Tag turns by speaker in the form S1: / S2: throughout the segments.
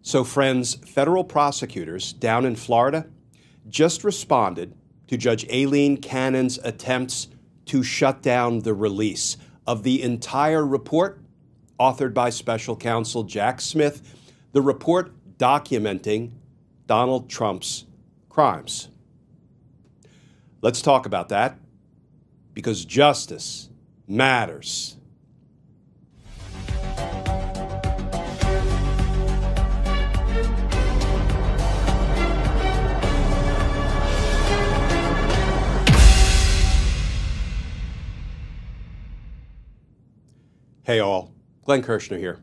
S1: So friends, federal prosecutors down in Florida just responded to Judge Aileen Cannon's attempts to shut down the release of the entire report authored by Special Counsel Jack Smith, the report documenting Donald Trump's crimes. Let's talk about that, because justice matters. Hey all, Glenn Kirshner here.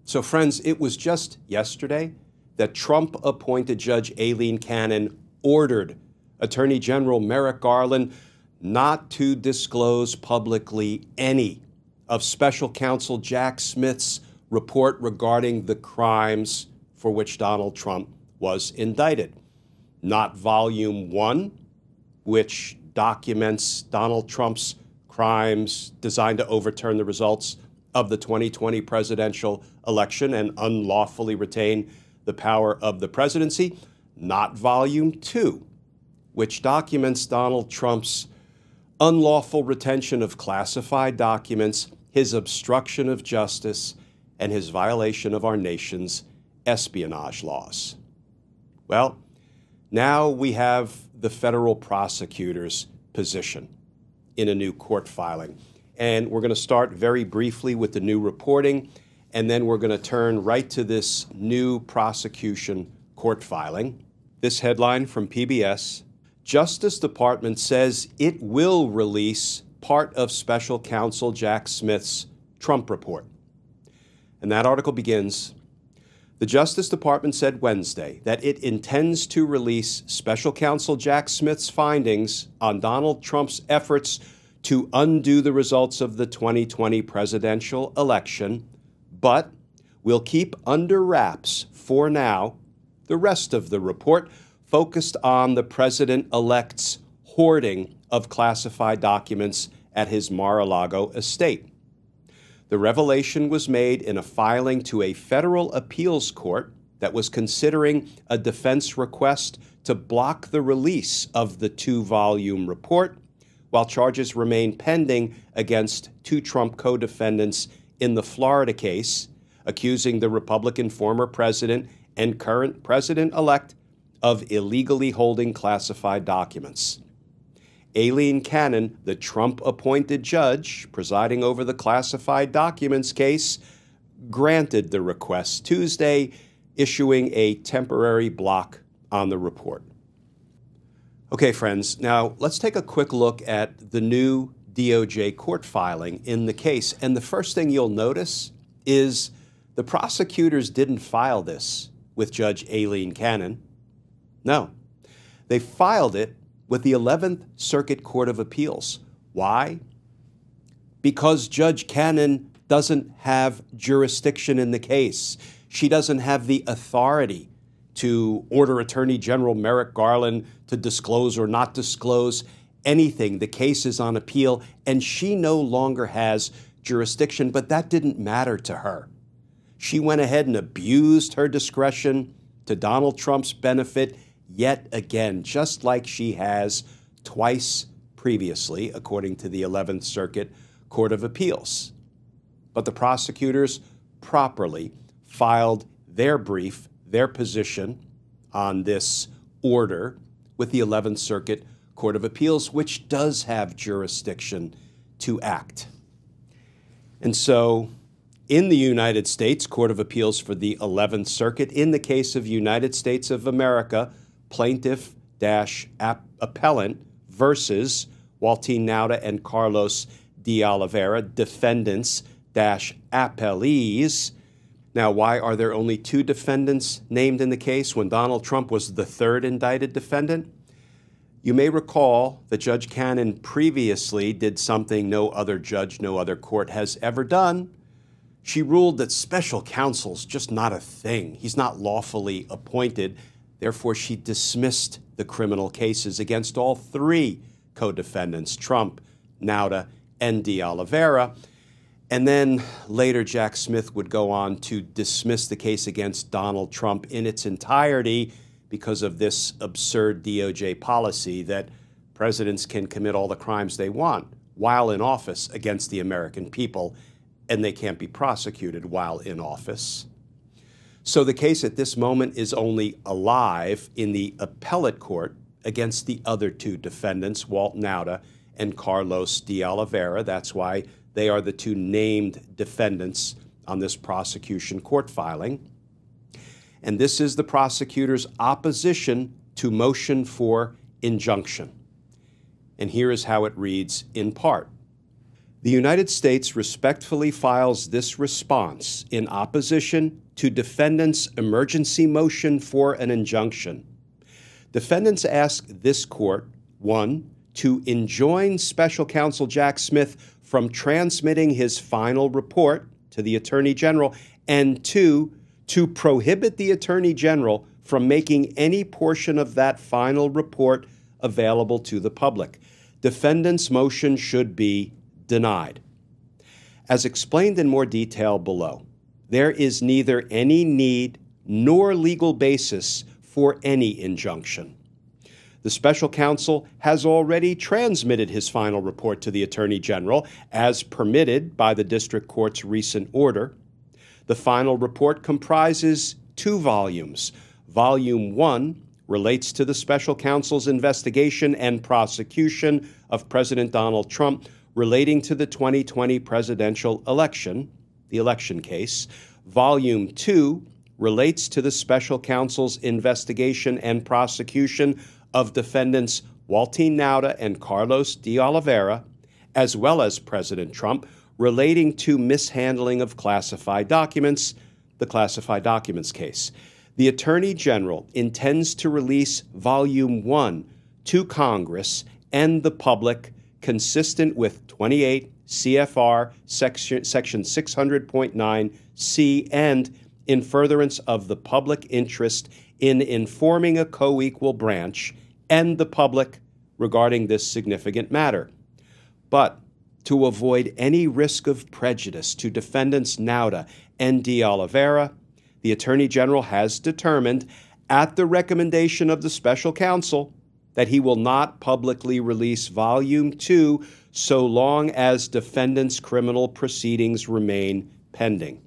S1: So friends, it was just yesterday that Trump appointed Judge Aileen Cannon ordered Attorney General Merrick Garland not to disclose publicly any of Special Counsel Jack Smith's report regarding the crimes for which Donald Trump was indicted. Not Volume 1, which documents Donald Trump's crimes designed to overturn the results of the 2020 presidential election and unlawfully retain the power of the presidency. Not Volume 2, which documents Donald Trump's unlawful retention of classified documents, his obstruction of justice, and his violation of our nation's espionage laws. Well, now we have the federal prosecutor's position in a new court filing. And we're going to start very briefly with the new reporting, and then we're going to turn right to this new prosecution court filing. This headline from PBS: Justice Department says it will release part of Special Counsel Jack Smith's Trump report. And that article begins, the Justice Department said Wednesday that it intends to release Special Counsel Jack Smith's findings on Donald Trump's efforts to undo the results of the 2020 presidential election, but will keep under wraps for now the rest of the report focused on the president-elect's hoarding of classified documents at his Mar-a-Lago estate. The revelation was made in a filing to a federal appeals court that was considering a defense request to block the release of the two-volume report, while charges remain pending against two Trump co-defendants in the Florida case, accusing the Republican former president and current president-elect of illegally holding classified documents. Aileen Cannon, the Trump-appointed judge presiding over the classified documents case, granted the request Tuesday, issuing a temporary block on the report. Okay, friends, now let's take a quick look at the new DOJ court filing in the case. And the first thing you'll notice is the prosecutors didn't file this with Judge Aileen Cannon. No, they filed it with the 11th Circuit Court of Appeals. Why? Because Judge Cannon doesn't have jurisdiction in the case. She doesn't have the authority to order Attorney General Merrick Garland to disclose or not disclose anything. The case is on appeal, and she no longer has jurisdiction, but that didn't matter to her. She went ahead and abused her discretion to Donald Trump's benefit yet again, just like she has twice previously, according to the 11th Circuit Court of Appeals. But the prosecutors properly filed their brief, their position on this order with the 11th Circuit Court of Appeals, which does have jurisdiction to act. And so in the United States Court of Appeals for the 11th Circuit, in the case of United States of America, plaintiff-appellant versus Walt, Nauta, and Carlos de Oliveira, defendants-appellees. Now, why are there only two defendants named in the case when Donald Trump was the third indicted defendant? You may recall that Judge Cannon previously did something no other judge, no other court has ever done. She ruled that special counsel's just not a thing. He's not lawfully appointed. Therefore, she dismissed the criminal cases against all three co-defendants, Trump, Nauta, and de Oliveira. And then later, Jack Smith would go on to dismiss the case against Donald Trump in its entirety because of this absurd DOJ policy that presidents can commit all the crimes they want while in office against the American people, and they can't be prosecuted while in office. So the case at this moment is only alive in the appellate court against the other two defendants, Walt Nauta and Carlos de Oliveira. That's why they are the two named defendants on this prosecution court filing. And this is the prosecutor's opposition to motion for injunction. And here is how it reads in part. The United States respectfully files this response in opposition to defendants' emergency motion for an injunction. Defendants ask this court, 1, to enjoin Special Counsel Jack Smith from transmitting his final report to the Attorney General, and 2, to prohibit the Attorney General from making any portion of that final report available to the public. Defendants' motion should be denied. As explained in more detail below, there is neither any need nor legal basis for any injunction. The special counsel has already transmitted his final report to the Attorney General as permitted by the district court's recent order. The final report comprises 2 volumes. Volume 1 relates to the special counsel's investigation and prosecution of President Donald Trump relating to the 2020 presidential election, the election case. Volume 2 relates to the special counsel's investigation and prosecution of defendants Walt Nauta and Carlos de Oliveira, as well as President Trump, relating to mishandling of classified documents, the classified documents case. The Attorney General intends to release Volume 1 to Congress and the public consistent with 28 CFR Section 600.9C and in furtherance of the public interest in informing a co-equal branch and the public regarding this significant matter. But to avoid any risk of prejudice to defendants Nauta and de Oliveira, the Attorney General has determined, at the recommendation of the special counsel, that he will not publicly release Volume 2 so long as defendants' criminal proceedings remain pending.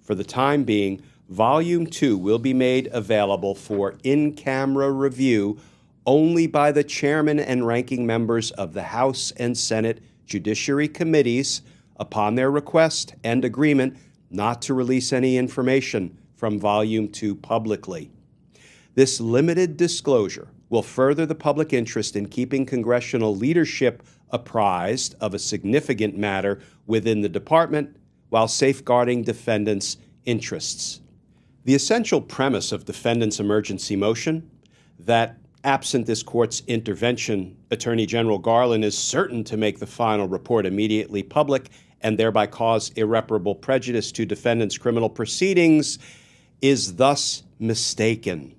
S1: For the time being, Volume 2 will be made available for in-camera review only by the chairman and ranking members of the House and Senate Judiciary Committees upon their request and agreement not to release any information from Volume 2 publicly. This limited disclosure will further the public interest in keeping congressional leadership apprised of a significant matter within the department while safeguarding defendants' interests. The essential premise of defendants' emergency motion, that absent this court's intervention, Attorney General Garland is certain to make the final report immediately public and thereby cause irreparable prejudice to defendants' criminal proceedings, is thus mistaken.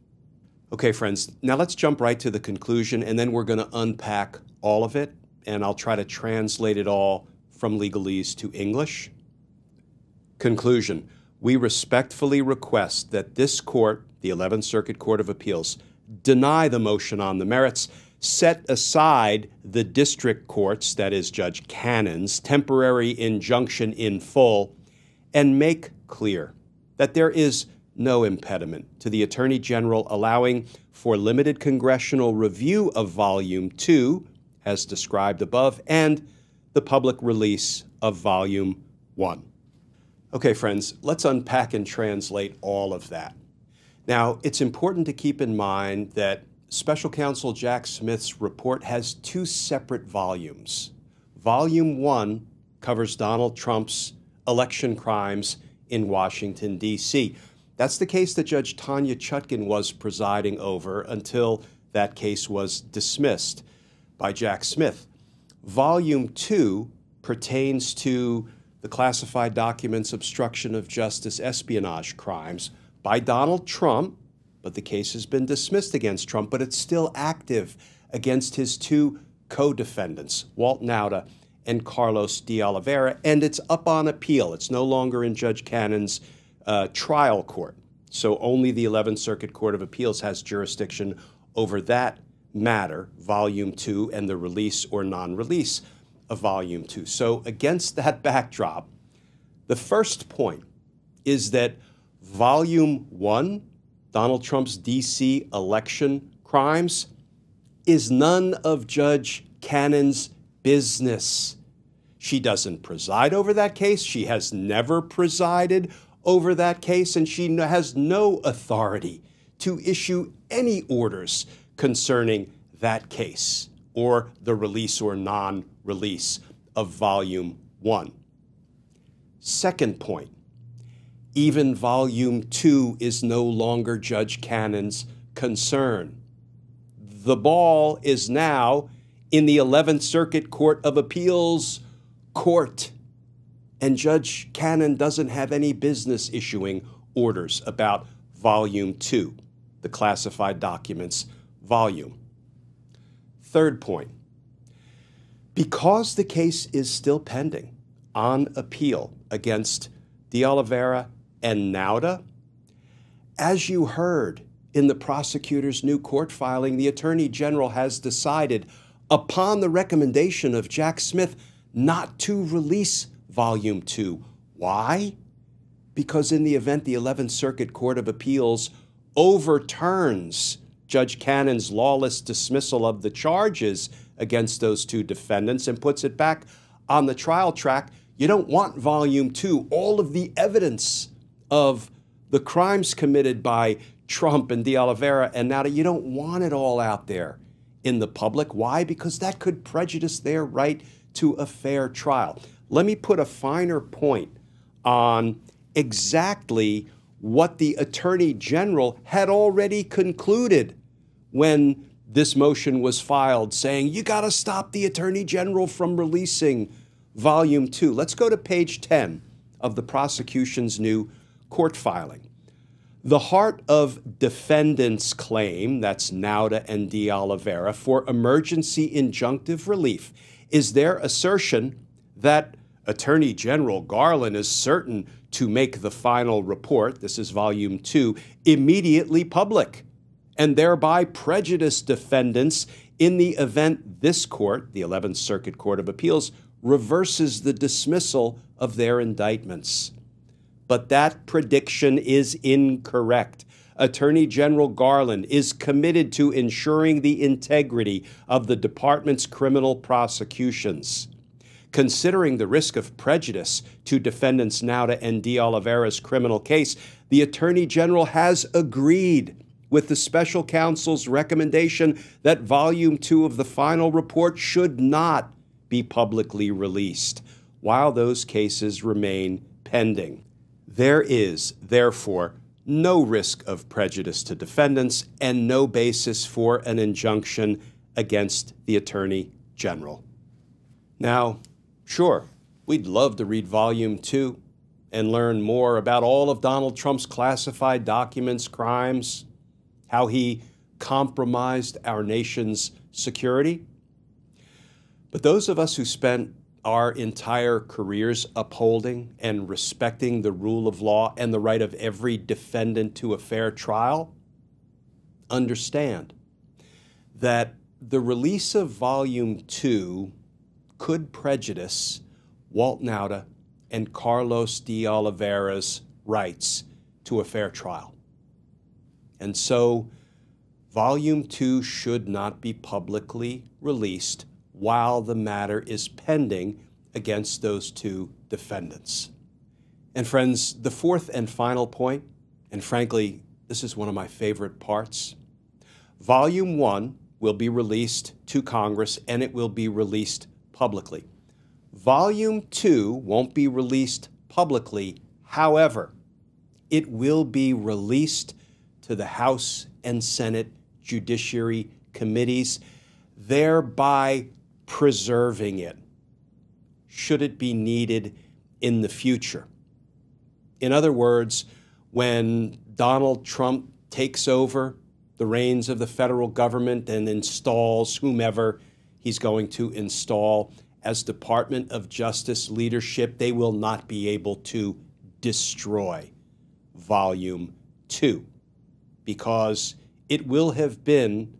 S1: Okay, friends, now let's jump right to the conclusion, and then we're going to unpack all of it, and I'll try to translate it all from legalese to English. Conclusion. We respectfully request that this court, the 11th Circuit Court of Appeals, deny the motion on the merits, set aside the district court's, that is Judge Cannon's, temporary injunction in full, and make clear that there is no impediment to the Attorney General allowing for limited congressional review of Volume 2, as described above, and the public release of Volume 1. Okay, friends, let's unpack and translate all of that. Now, it's important to keep in mind that Special Counsel Jack Smith's report has 2 separate volumes. Volume 1 covers Donald Trump's election crimes in Washington, D.C. That's the case that Judge Tanya Chutkan was presiding over until that case was dismissed by Jack Smith. Volume 2 pertains to the classified documents, obstruction of justice, espionage crimes by Donald Trump, but the case has been dismissed against Trump, but it's still active against his 2 co-defendants, Walt Nauta and Carlos de Oliveira, and it's up on appeal. It's no longer in Judge Cannon's trial court. So only the 11th Circuit Court of Appeals has jurisdiction over that matter, Volume 2, and the release or non-release of Volume 2. So against that backdrop, the first point is that Volume 1, Donald Trump's D.C. election crimes, is none of Judge Cannon's business. She doesn't preside over that case. She has never presided over that case, and she has no authority to issue any orders concerning that case or the release or non-release of Volume 1. Second point, even Volume 2 is no longer Judge Cannon's concern. The ball is now in the 11th Circuit Court of Appeals court, and Judge Cannon doesn't have any business issuing orders about Volume 2, the classified documents volume. Third point, because the case is still pending on appeal against de Oliveira and Nauta, as you heard in the prosecutor's new court filing, the Attorney General has decided, upon the recommendation of Jack Smith, not to release Volume 2. Why? Because in the event the 11th Circuit Court of Appeals overturns Judge Cannon's lawless dismissal of the charges against those two defendants and puts it back on the trial track, you don't want Volume 2, all of the evidence of the crimes committed by Trump and de Oliveira and Nauta, you don't want it all out there in the public. Why? Because that could prejudice their right to a fair trial. Let me put a finer point on exactly what the Attorney General had already concluded when this motion was filed, saying, you got to stop the Attorney General from releasing Volume 2. Let's go to page 10 of the prosecution's new court filing. The heart of defendants' claim, that's Nauta and de Oliveira, for emergency injunctive relief is their assertion that Attorney General Garland is certain to make the final report, this is Volume 2, immediately public, and thereby prejudice defendants in the event this court, the 11th Circuit Court of Appeals, reverses the dismissal of their indictments. But that prediction is incorrect. Attorney General Garland is committed to ensuring the integrity of the department's criminal prosecutions. Considering the risk of prejudice to defendants Nauta and de Oliveira's criminal case, the Attorney General has agreed with the Special Counsel's recommendation that Volume 2 of the final report should not be publicly released while those cases remain pending. There is, therefore, no risk of prejudice to defendants and no basis for an injunction against the Attorney General. Now, sure, we'd love to read Volume 2 and learn more about all of Donald Trump's classified documents, crimes, how he compromised our nation's security. But those of us who spent our entire careers upholding and respecting the rule of law and the right of every defendant to a fair trial understand that the release of Volume 2 could prejudice Walt Nauta and Carlos de Oliveira's rights to a fair trial. And so Volume 2 should not be publicly released while the matter is pending against those two defendants. And friends, the fourth and final point, and frankly, this is one of my favorite parts, Volume 1 will be released to Congress and it will be released publicly. Volume 2 won't be released publicly. However, it will be released to the House and Senate Judiciary Committees, thereby preserving it, should it be needed in the future. In other words, when Donald Trump takes over the reins of the federal government and installs whomever he's going to install as Department of Justice leadership, they will not be able to destroy Volume 2 because it will have been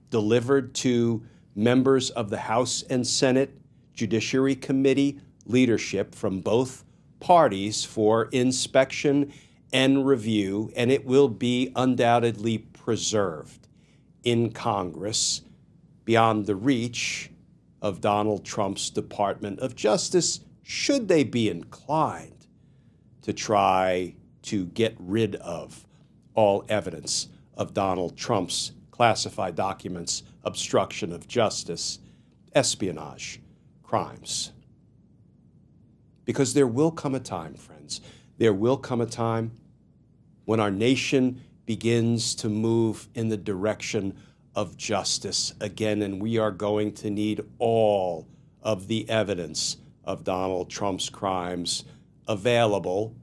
S1: delivered to members of the House and Senate Judiciary Committee leadership from both parties for inspection and review, and it will be undoubtedly preserved in Congress beyond the reach of Donald Trump's Department of Justice, should they be inclined to try to get rid of all evidence of Donald Trump's classified documents, obstruction of justice, espionage crimes. Because there will come a time, friends, there will come a time when our nation begins to move in the direction of justice again, and we are going to need all of the evidence of Donald Trump's crimes available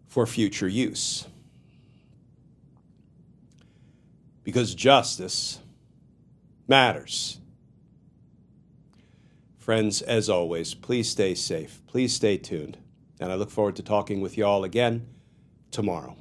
S1: for future use. Because justice matters. Friends, as always, please stay safe. Please stay tuned. And I look forward to talking with you all again tomorrow.